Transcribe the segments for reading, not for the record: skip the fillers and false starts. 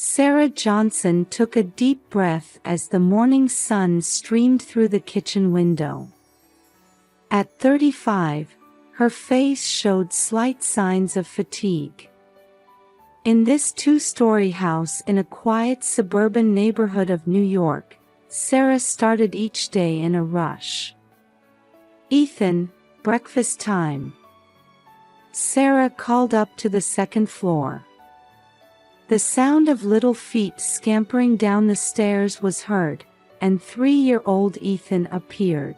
Sarah Johnson took a deep breath as the morning sun streamed through the kitchen window. At 35, her face showed slight signs of fatigue. In this two-story house in a quiet suburban neighborhood of New York, Sarah started each day in a rush. "Ethan, breakfast time." Sarah called up to the second floor. The sound of little feet scampering down the stairs was heard, and 3-year-old Ethan appeared.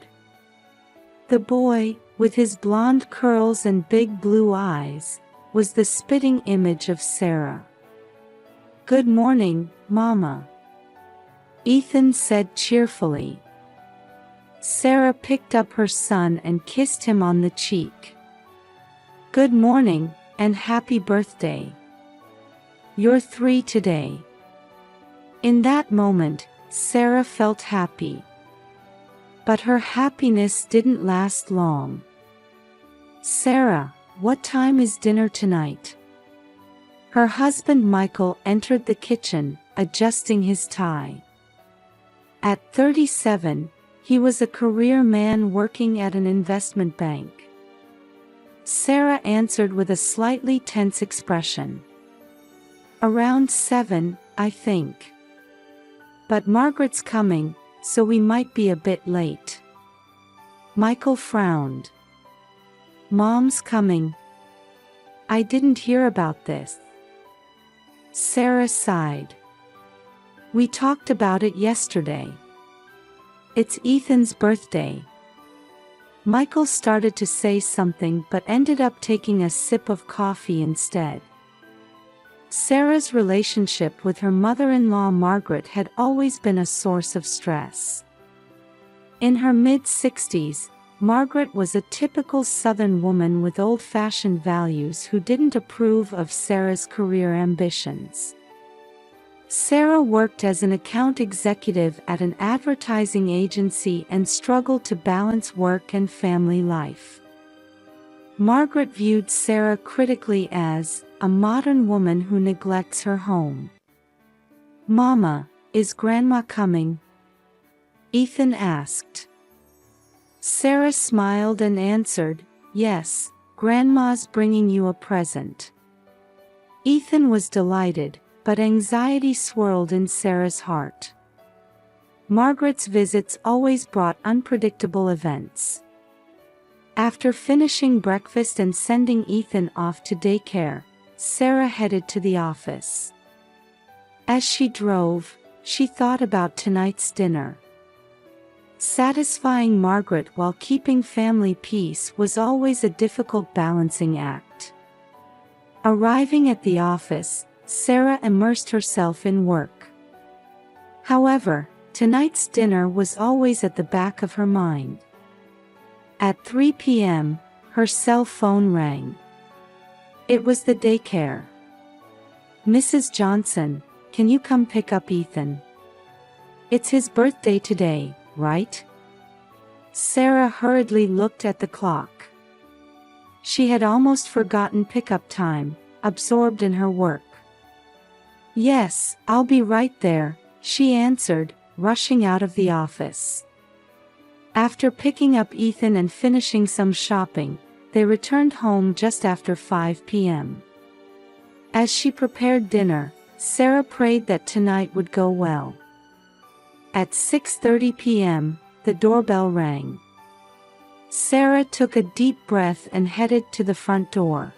The boy, with his blonde curls and big blue eyes, was the spitting image of Sarah. "Good morning, Mama," Ethan said cheerfully. Sarah picked up her son and kissed him on the cheek. "Good morning, and happy birthday. You're 3 today." In that moment, Sarah felt happy. But her happiness didn't last long. "Sarah, what time is dinner tonight?" Her husband Michael entered the kitchen, adjusting his tie. At 37, he was a career man working at an investment bank. Sarah answered with a slightly tense expression. "Around 7, I think. But Margaret's coming, so we might be a bit late." Michael frowned. "Mom's coming. I didn't hear about this." Sarah sighed. "We talked about it yesterday. It's Ethan's birthday." Michael started to say something but ended up taking a sip of coffee instead. Sarah's relationship with her mother-in-law Margaret had always been a source of stress. In her mid-60s, Margaret was a typical Southern woman with old-fashioned values who didn't approve of Sarah's career ambitions. Sarah worked as an account executive at an advertising agency and struggled to balance work and family life. Margaret viewed Sarah critically as a modern woman who neglects her home. "Mama, is Grandma coming?" Ethan asked. Sarah smiled and answered, "Yes, Grandma's bringing you a present." Ethan was delighted, but anxiety swirled in Sarah's heart. Margaret's visits always brought unpredictable events. After finishing breakfast and sending Ethan off to daycare, Sarah headed to the office. As she drove, she thought about tonight's dinner. Satisfying Margaret while keeping family peace was always a difficult balancing act. Arriving at the office, Sarah immersed herself in work. However, tonight's dinner was always at the back of her mind. At 3 p.m., her cell phone rang. It was the daycare. "Mrs. Johnson, can you come pick up Ethan? It's his birthday today, right?" Sarah hurriedly looked at the clock. She had almost forgotten pickup time, absorbed in her work. "Yes, I'll be right there," she answered, rushing out of the office. After picking up Ethan and finishing some shopping, they returned home just after 5 p.m. As she prepared dinner, Sarah prayed that tonight would go well. At 6:30 p.m., the doorbell rang. Sarah took a deep breath and headed to the front door.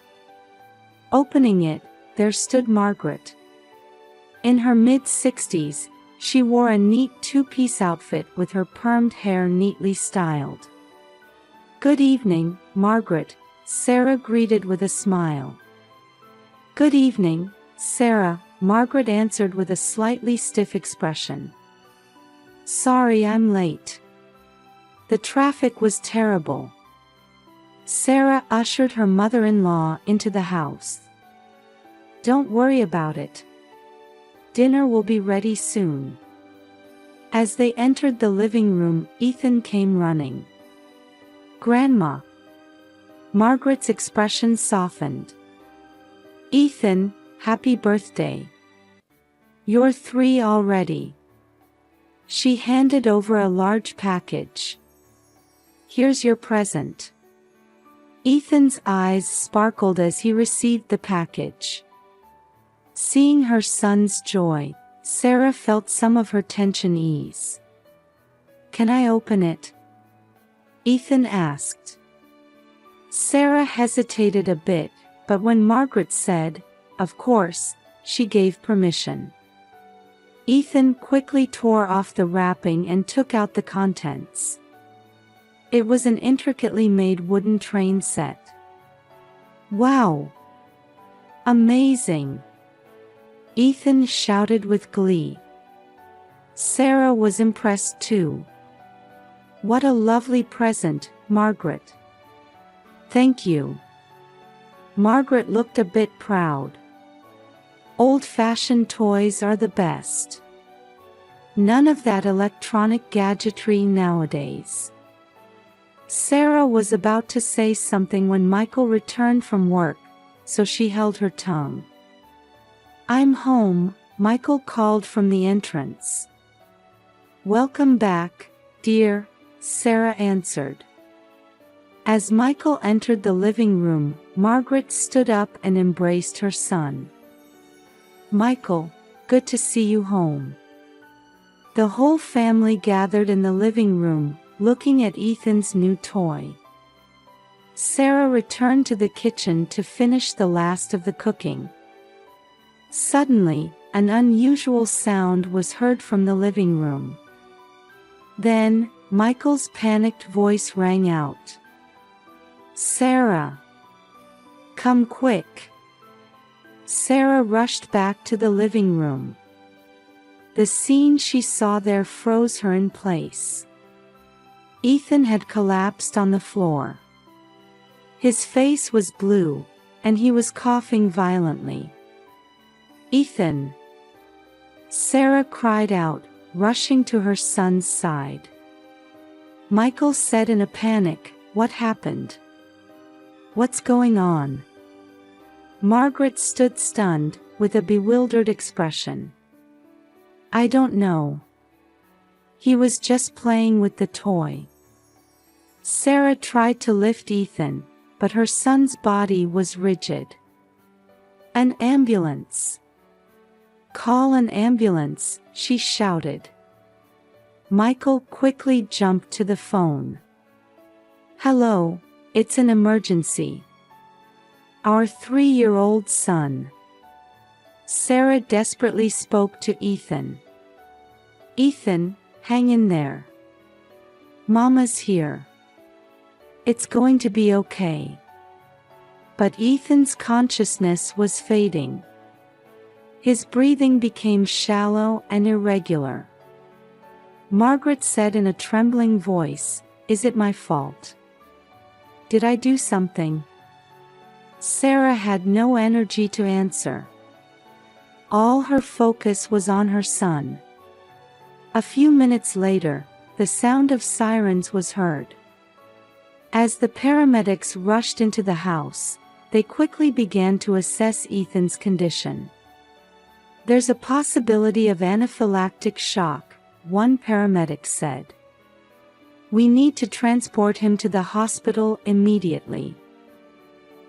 Opening it, there stood Margaret. In her mid-60s, she wore a neat two-piece outfit with her permed hair neatly styled. "Good evening, Margaret," Sarah greeted with a smile. "Good evening, Sarah," Margaret answered with a slightly stiff expression. "Sorry I'm late. The traffic was terrible." Sarah ushered her mother-in-law into the house. "Don't worry about it. Dinner will be ready soon." As they entered the living room, Ethan came running. "Grandma." Margaret's expression softened. "Ethan, happy birthday." You're 3 already. She handed over a large package. Here's your present. Ethan's eyes sparkled as he received the package. Seeing her son's joy, Sarah felt some of her tension ease. Can I open it? Ethan asked. Sarah hesitated a bit, but when Margaret said, "Of course," she gave permission. Ethan quickly tore off the wrapping and took out the contents. It was an intricately made wooden train set. Wow! Amazing! Ethan shouted with glee. Sarah was impressed too. What a lovely present, Margaret. Thank you. Margaret looked a bit proud. Old-fashioned toys are the best. None of that electronic gadgetry nowadays. Sarah was about to say something when Michael returned from work, so she held her tongue. I'm home, Michael called from the entrance. Welcome back, dear, Sarah answered. As Michael entered the living room, Margaret stood up and embraced her son. Michael, good to see you home. The whole family gathered in the living room, looking at Ethan's new toy. Sarah returned to the kitchen to finish the last of the cooking. Suddenly, an unusual sound was heard from the living room. Then, Michael's panicked voice rang out. Sarah! Come quick! Sarah rushed back to the living room. The scene she saw there froze her in place. Ethan had collapsed on the floor. His face was blue, and he was coughing violently. Ethan! Sarah cried out, rushing to her son's side. Michael said in a panic, "What happened? What's going on?" Margaret stood stunned, with a bewildered expression. I don't know. He was just playing with the toy. Sarah tried to lift Ethan, but her son's body was rigid. An ambulance! Call an ambulance, she shouted. Michael quickly jumped to the phone. Hello, it's an emergency. Our 3-year-old son. Sarah desperately spoke to Ethan. Ethan, hang in there. Mama's here. It's going to be okay. But Ethan's consciousness was fading. His breathing became shallow and irregular. Margaret said in a trembling voice, "Is it my fault? Did I do something?" Sarah had no energy to answer. All her focus was on her son. A few minutes later, the sound of sirens was heard. As the paramedics rushed into the house, they quickly began to assess Ethan's condition. There's a possibility of anaphylactic shock, one paramedic said. We need to transport him to the hospital immediately.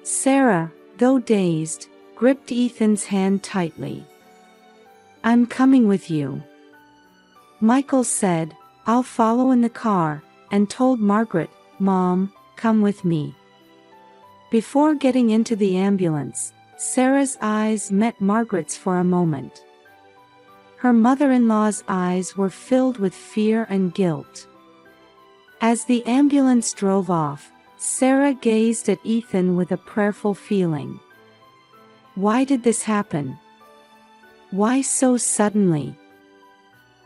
Sarah, though dazed, gripped Ethan's hand tightly. I'm coming with you. Michael said, I'll follow in the car, and told Margaret, Mom, come with me. Before getting into the ambulance, Sarah's eyes met Margaret's for a moment. Her mother-in-law's eyes were filled with fear and guilt. As the ambulance drove off, Sarah gazed at Ethan with a prayerful feeling. Why did this happen? Why so suddenly?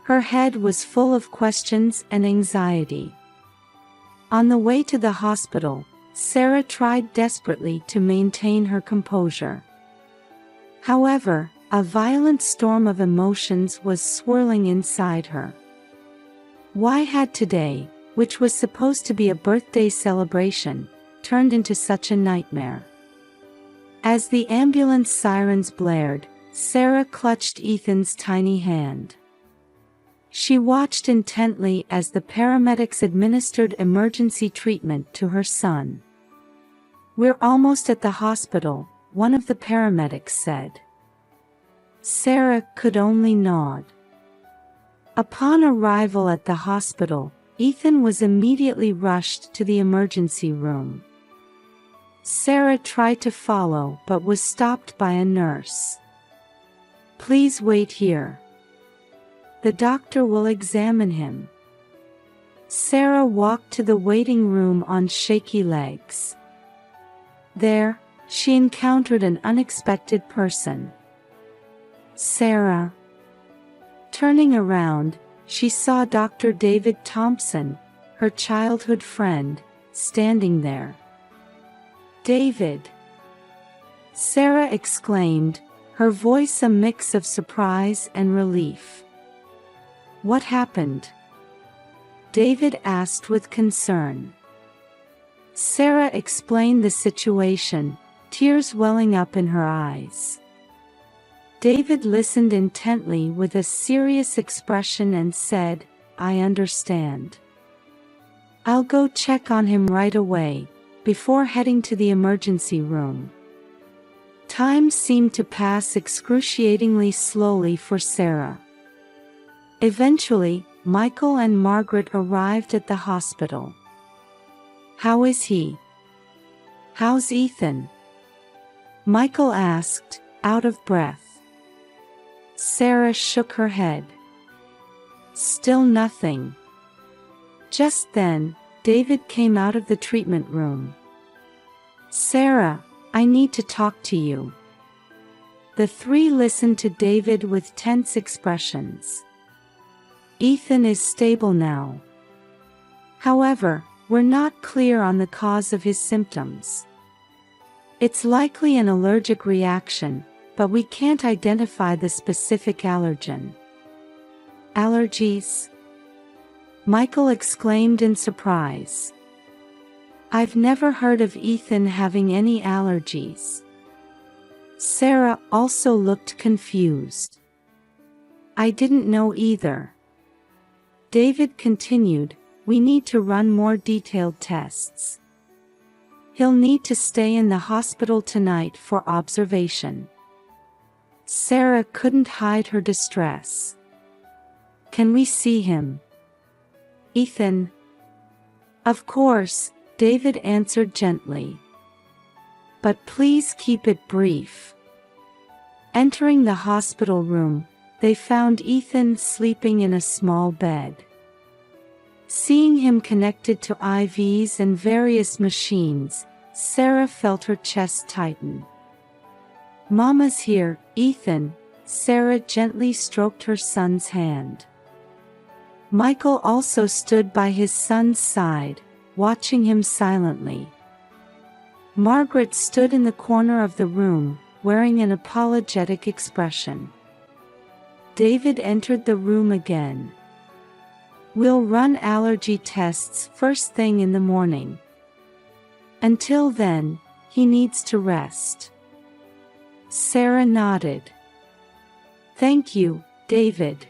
Her head was full of questions and anxiety. On the way to the hospital, Sarah tried desperately to maintain her composure. However, a violent storm of emotions was swirling inside her. Why had today, which was supposed to be a birthday celebration, turned into such a nightmare? As the ambulance sirens blared, Sarah clutched Ethan's tiny hand. She watched intently as the paramedics administered emergency treatment to her son. "We're almost at the hospital," one of the paramedics said. Sarah could only nod. Upon arrival at the hospital, Ethan was immediately rushed to the emergency room. Sarah tried to follow but was stopped by a nurse. "Please wait here. The doctor will examine him." Sarah walked to the waiting room on shaky legs. There, she encountered an unexpected person. Sarah. Turning around, she saw Dr. David Thompson, her childhood friend, standing there. "David!" Sarah exclaimed, her voice a mix of surprise and relief. "What happened?" David asked with concern. Sarah explained the situation, tears welling up in her eyes. David listened intently with a serious expression and said, "I understand. I'll go check on him right away," before heading to the emergency room. Time seemed to pass excruciatingly slowly for Sarah. Eventually, Michael and Margaret arrived at the hospital. "How is he? How's Ethan?" Michael asked, out of breath. Sarah shook her head. "Still nothing." Just then, David came out of the treatment room. "Sarah, I need to talk to you." The three listened to David with tense expressions. "Ethan is stable now. However, we're not clear on the cause of his symptoms. It's likely an allergic reaction, but we can't identify the specific allergen." "Allergies?" Michael exclaimed in surprise. "I've never heard of Ethan having any allergies." Sarah also looked confused. "I didn't know either." David continued, "We need to run more detailed tests. He'll need to stay in the hospital tonight for observation." Sarah couldn't hide her distress. "Can we see him?" "Ethan?" "Of course," David answered gently. "But please keep it brief." Entering the hospital room, they found Ethan sleeping in a small bed. Seeing him connected to IVs and various machines, Sarah felt her chest tighten. "Mama's here, Ethan," Sarah gently stroked her son's hand. Michael also stood by his son's side, watching him silently. Margaret stood in the corner of the room, wearing an apologetic expression. David entered the room again. "We'll run allergy tests first thing in the morning. Until then, he needs to rest." Sarah nodded. "Thank you, David."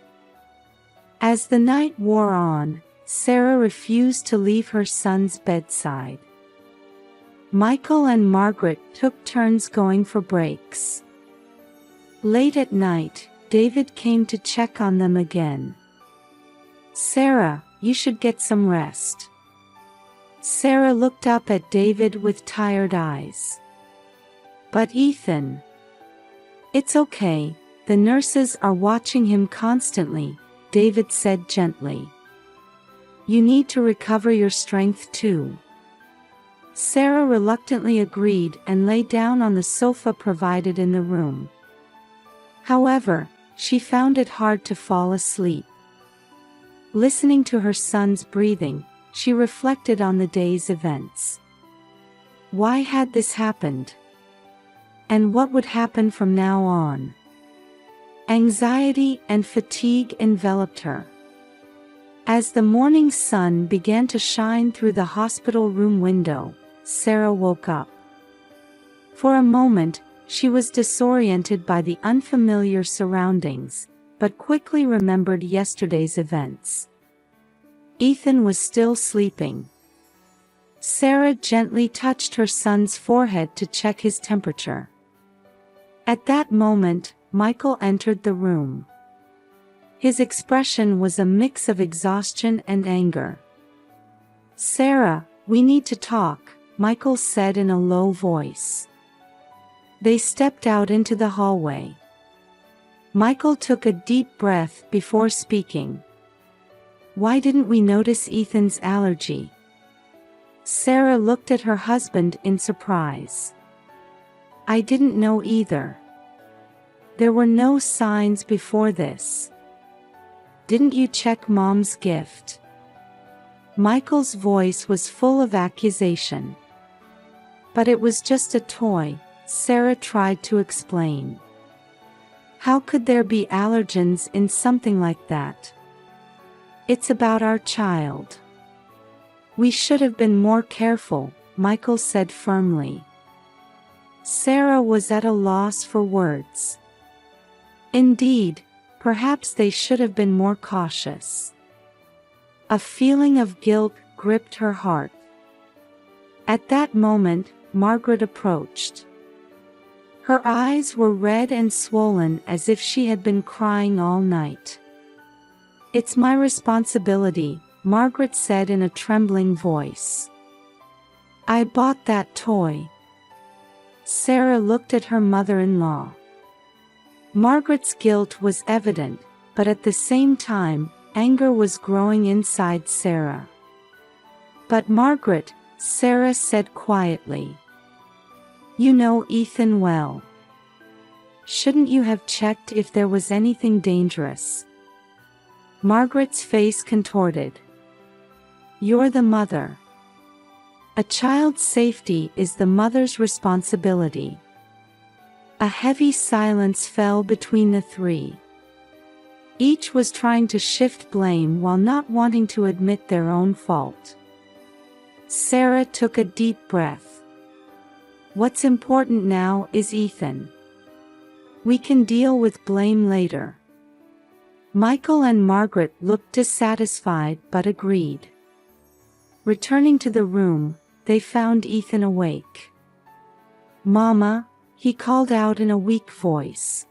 As the night wore on, Sarah refused to leave her son's bedside. Michael and Margaret took turns going for breaks. Late at night, David came to check on them again. "Sarah, you should get some rest." Sarah looked up at David with tired eyes. "But Ethan." "It's okay, the nurses are watching him constantly," David said gently. "You need to recover your strength too." Sarah reluctantly agreed and lay down on the sofa provided in the room. However, she found it hard to fall asleep. Listening to her son's breathing, she reflected on the day's events. Why had this happened? And what would happen from now on? Anxiety and fatigue enveloped her. As the morning sun began to shine through the hospital room window, Sarah woke up. For a moment, She was disoriented by the unfamiliar surroundings, but quickly remembered yesterday's events. Ethan was still sleeping. Sarah gently touched her son's forehead to check his temperature. At that moment, Michael entered the room. His expression was a mix of exhaustion and anger. "Sarah, we need to talk," Michael said in a low voice. They stepped out into the hallway. Michael took a deep breath before speaking. "Why didn't we notice Ethan's allergy?" Sarah looked at her husband in surprise. "I didn't know either. There were no signs before this." "Didn't you check Mom's gift?" Michael's voice was full of accusation. "But it was just a toy," Sarah tried to explain. "How could there be allergens in something like that? It's about our child." "We should have been more careful," Michael said firmly. Sarah was at a loss for words. Indeed, perhaps they should have been more cautious. A feeling of guilt gripped her heart. At that moment, Margaret approached. Her eyes were red and swollen as if she had been crying all night. "It's my responsibility," Margaret said in a trembling voice. "I bought that toy." Sarah looked at her mother-in-law. Margaret's guilt was evident, but at the same time, anger was growing inside Sarah. "But Margaret," Sarah said quietly, "you know Ethan well. Shouldn't you have checked if there was anything dangerous?" Margaret's face contorted. "You're the mother. A child's safety is the mother's responsibility." A heavy silence fell between the three. Each was trying to shift blame while not wanting to admit their own fault. Sarah took a deep breath. "What's important now is Ethan. We can deal with blame later." Michael and Margaret looked dissatisfied but agreed. Returning to the room, they found Ethan awake. "Mama," he called out in a weak voice.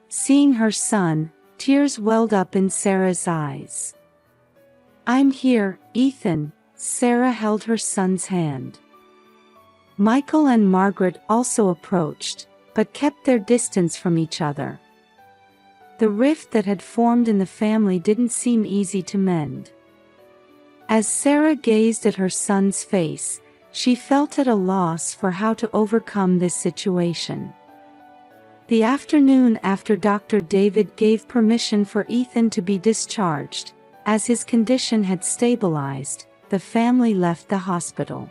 Seeing her son, tears welled up in Sarah's eyes. "I'm here, Ethan." Sarah held her son's hand. Michael and Margaret also approached, but kept their distance from each other. The rift that had formed in the family didn't seem easy to mend. As Sarah gazed at her son's face, she felt at a loss for how to overcome this situation. The afternoon after Dr. David gave permission for Ethan to be discharged, as his condition had stabilized, the family left the hospital.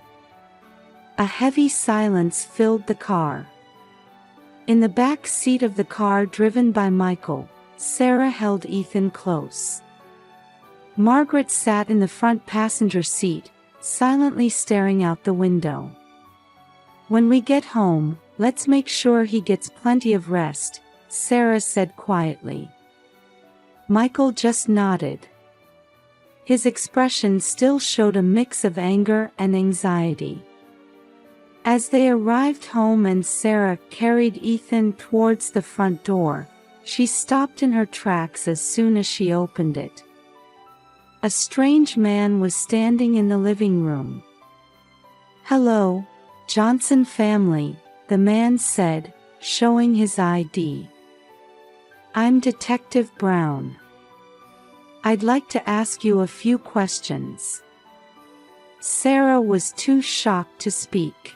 A heavy silence filled the car. In the back seat of the car driven by Michael, Sarah held Ethan close. Margaret sat in the front passenger seat, silently staring out the window. "When we get home, let's make sure he gets plenty of rest," Sarah said quietly. Michael just nodded. His expression still showed a mix of anger and anxiety. As they arrived home and Sarah carried Ethan towards the front door, she stopped in her tracks as soon as she opened it. A strange man was standing in the living room. "Hello, Johnson family," the man said, showing his ID. "I'm Detective Brown. I'd like to ask you a few questions." Sarah was too shocked to speak.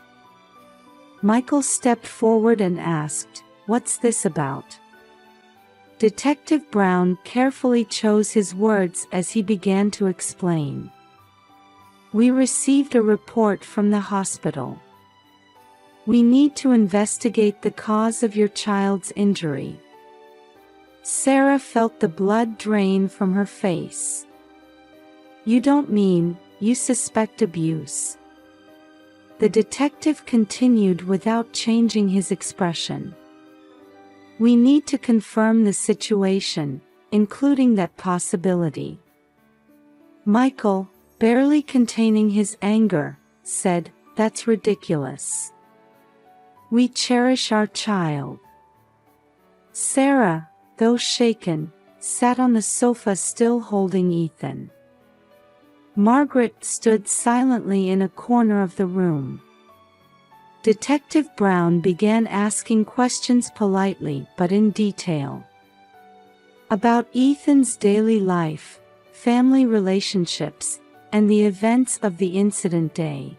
Michael stepped forward and asked, "What's this about?" Detective Brown carefully chose his words as he began to explain. "We received a report from the hospital. We need to investigate the cause of your child's injury." Sarah felt the blood drain from her face. "You don't mean, you suspect abuse?" the detective continued without changing his expression. We need to confirm the situation, including that possibility. Michael, barely containing his anger, said, "That's ridiculous. We cherish our child." Sarah, though shaken, sat on the sofa still holding Ethan. Margaret stood silently in a corner of the room. Detective Brown began asking questions politely but in detail. About Ethan's daily life, family relationships, and the events of the incident day.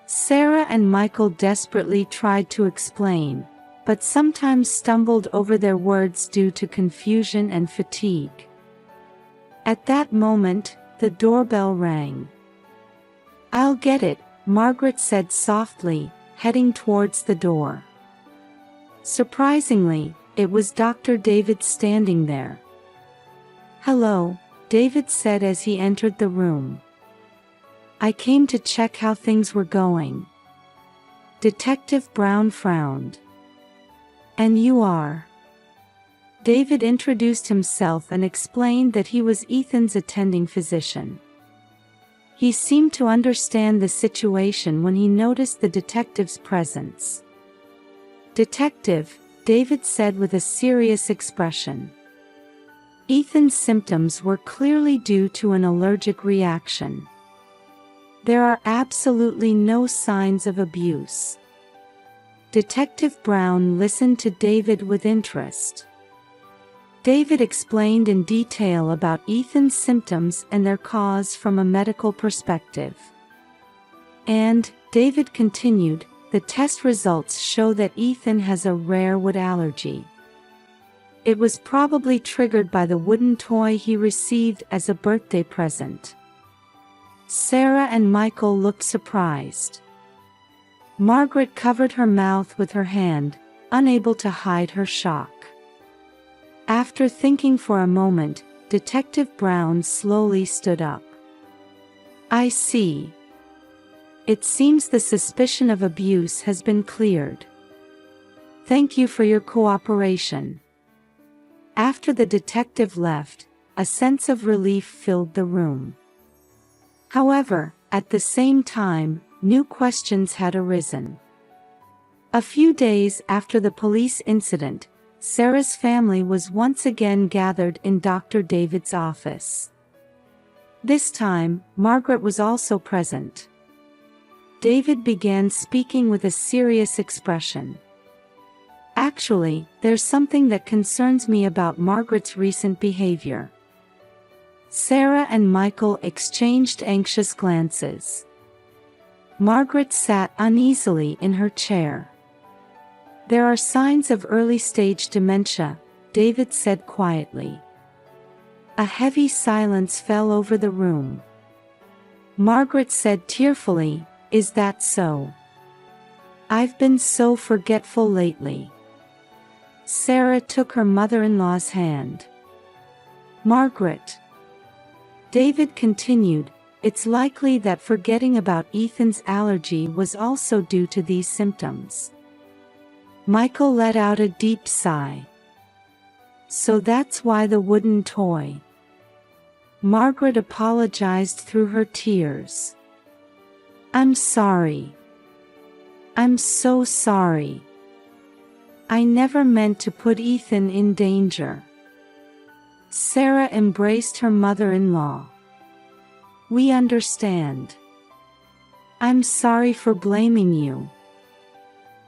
Sarah and Michael desperately tried to explain, but sometimes stumbled over their words due to confusion and fatigue. At that moment, the doorbell rang. "I'll get it," Margaret said softly, heading towards the door. Surprisingly, it was Dr. David standing there. "Hello," David said as he entered the room. "I came to check how things were going." Detective Brown frowned. "And you are?" David introduced himself and explained that he was Ethan's attending physician. He seemed to understand the situation when he noticed the detective's presence. "Detective," David said with a serious expression. Ethan's symptoms were clearly due to an allergic reaction. There are absolutely no signs of abuse. Detective Brown listened to David with interest. David explained in detail about Ethan's symptoms and their cause from a medical perspective. And, David continued, the test results show that Ethan has a rare wood allergy. It was probably triggered by the wooden toy he received as a birthday present. Sarah and Michael looked surprised. Margaret covered her mouth with her hand, unable to hide her shock. After thinking for a moment, Detective Brown slowly stood up. "I see. It seems the suspicion of abuse has been cleared. Thank you for your cooperation." After the detective left, a sense of relief filled the room. However, at the same time, new questions had arisen. A few days after the police incident, Sarah's family was once again gathered in Dr. David's office. This time, Margaret was also present. David began speaking with a serious expression. "Actually, there's something that concerns me about Margaret's recent behavior." Sarah and Michael exchanged anxious glances. Margaret sat uneasily in her chair. "There are signs of early-stage dementia," David said quietly. A heavy silence fell over the room. Margaret said tearfully, "Is that so? I've been so forgetful lately." Sarah took her mother-in-law's hand. "Margaret," David continued, "it's likely that forgetting about Ethan's allergy was also due to these symptoms." Michael let out a deep sigh. "So that's why the wooden toy." Margaret apologized through her tears. "I'm sorry. I'm so sorry. I never meant to put Ethan in danger." Sarah embraced her mother-in-law. "We understand. I'm sorry for blaming you."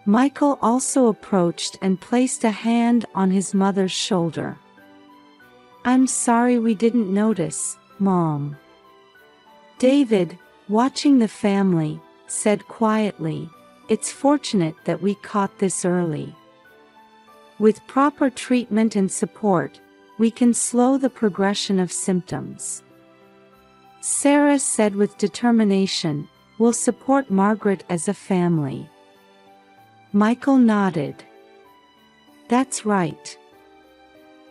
Michael also approached and placed a hand on his mother's shoulder. "I'm sorry we didn't notice, Mom." David, watching the family, said quietly, "It's fortunate that we caught this early. With proper treatment and support, we can slow the progression of symptoms." Sarah said with determination, "We'll support Margaret as a family." Michael nodded. "That's right.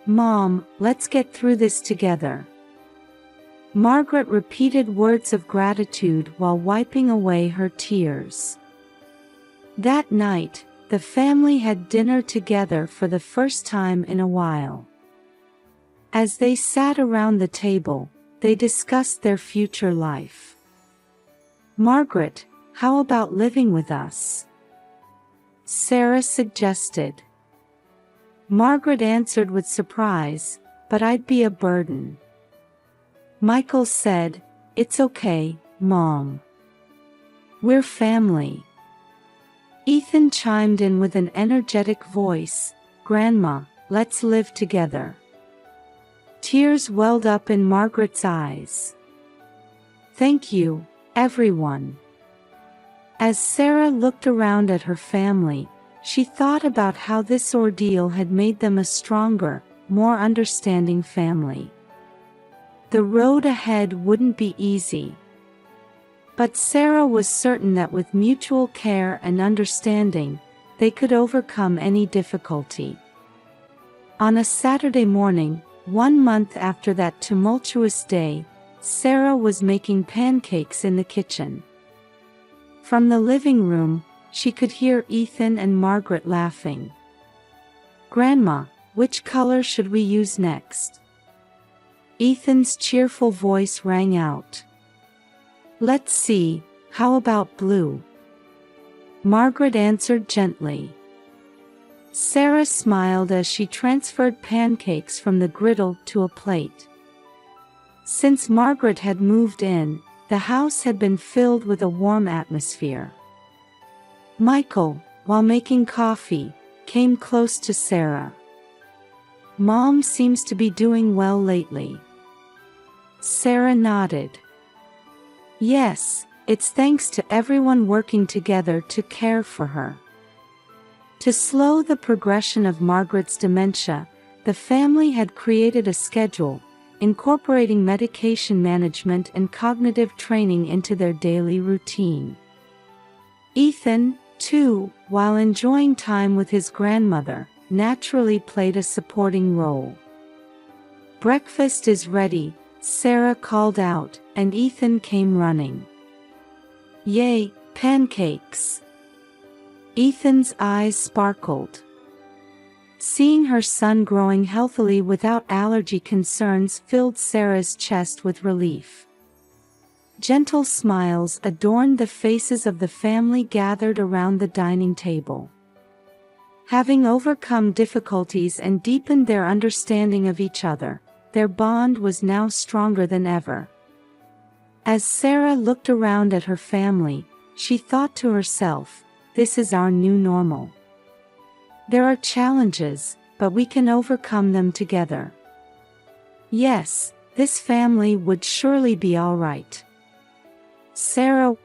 Mom, let's get through this together." Margaret repeated words of gratitude while wiping away her tears. That night, the family had dinner together for the first time in a while. As they sat around the table, they discussed their future life. "Margaret, how about living with us?" Sarah suggested. Margaret answered with surprise, "But I'd be a burden." Michael said, "It's okay, Mom. We're family." Ethan chimed in with an energetic voice, "Grandma, let's live together." Tears welled up in Margaret's eyes. "Thank you, everyone." As Sarah looked around at her family, she thought about how this ordeal had made them a stronger, more understanding family. The road ahead wouldn't be easy. But Sarah was certain that with mutual care and understanding, they could overcome any difficulty. On a Saturday morning, 1 month after that tumultuous day, Sarah was making pancakes in the kitchen. From the living room, she could hear Ethan and Margaret laughing. "Grandma, which color should we use next?" Ethan's cheerful voice rang out. "Let's see, how about blue?" Margaret answered gently. Sarah smiled as she transferred pancakes from the griddle to a plate. Since Margaret had moved in, the house had been filled with a warm atmosphere. Michael, while making coffee, came close to Sarah. "Mom seems to be doing well lately." Sarah nodded. "Yes, it's thanks to everyone working together to care for her." To slow the progression of Margaret's dementia, the family had created a schedule, incorporating medication management and cognitive training into their daily routine. Ethan, too, while enjoying time with his grandmother, naturally played a supporting role. "Breakfast is ready," Sarah called out, and Ethan came running. "Yay, pancakes!" Ethan's eyes sparkled. Seeing her son growing healthily without allergy concerns filled Sarah's chest with relief. Gentle smiles adorned the faces of the family gathered around the dining table. Having overcome difficulties and deepened their understanding of each other, their bond was now stronger than ever. As Sarah looked around at her family, she thought to herself, "This is our new normal. There are challenges, but we can overcome them together. Yes, this family would surely be all right." Sarah